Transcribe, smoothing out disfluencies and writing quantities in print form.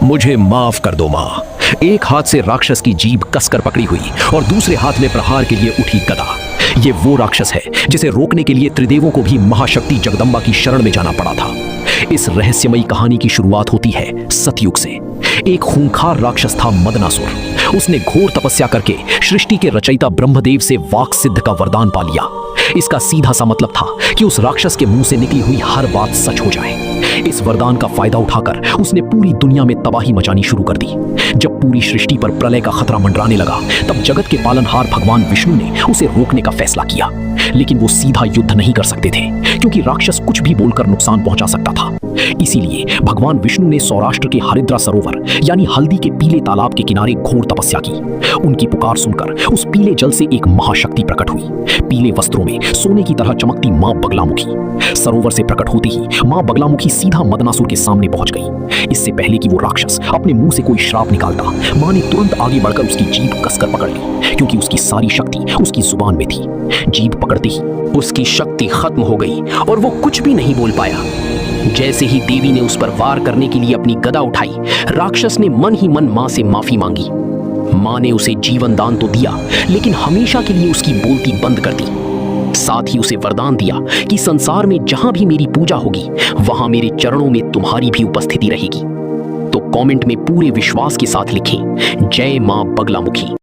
मुझे माफ कर दो माँ। एक हाथ से राक्षस की जीभ कसकर पकड़ी हुई और दूसरे हाथ में प्रहार के लिए उठी गदा। ये वो राक्षस है जिसे रोकने के लिए त्रिदेवों को भी महाशक्ति जगदम्बा की शरण में जाना पड़ा था। इस रहस्यमयी कहानी की शुरुआत होती है सतयुग से। एक खूंखार राक्षस था मदनासुर। उसने घोर तपस्या करके सृष्टि के रचयिता ब्रह्मदेव से वाक सिद्ध का वरदान पा लिया। इसका सीधा सा मतलब था कि उस राक्षस के मुंह से निकली हुई हर बात सच हो जाए। इस वरदान का फायदा उठाकर उसने पूरी दुनिया में तबाही मचानी शुरू कर दी। जब पूरी सृष्टि पर प्रलय का खतरा मंडराने लगा, तब जगत के पालनहार भगवान विष्णु ने उसे रोकने का फैसला किया। लेकिन वो सीधा युद्ध नहीं कर सकते थे, क्योंकि राक्षस कुछ भी बोलकर नुकसान पहुंचा सकता था। इसीलिए भगवान विष्णु ने सौराष्ट्र के हरिद्रा सरोवर यानी हल्दी के पीले तालाब के किनारे घोर तपस्या की। उनकी पुकार सुनकर उस पीले जल से एक महाशक्ति प्रकट हुई। पीले वस्त्रों में सोने की तरह चमकती मां बगलामुखी सरोवर से प्रकट होते ही मां बगलामुखी सीधा मदनासुर के सामने पहुंच गई। इससे पहले कि वो राक्षस अपने मुंह से कोई श्राप निकालता, मां ने तुरंत आगे बढ़कर उसकी जीभ कसकर पकड़ ली, क्योंकि उसकी सारी शक्ति उसकी जुबान में थी। जीभ पकड़ते ही उसकी शक्ति खत्म हो गई और वो कुछ भी नहीं बोल पाया। जैसे ही देवी ने उस पर वार करने के लिए अपनी गदा उठाई, राक्षस ने मन ही मन मां से माफी मांगी। मां ने उसे जीवन दान तो दिया, लेकिन हमेशा के लिए उसकी बोलती बंद कर दी। साथ ही उसे वरदान दिया कि संसार में जहां भी मेरी पूजा होगी, वहां मेरे चरणों में तुम्हारी भी उपस्थिति रहेगी। तो कमेंट में पूरे विश्वास के साथ लिखें, जय मां बगलामुखी।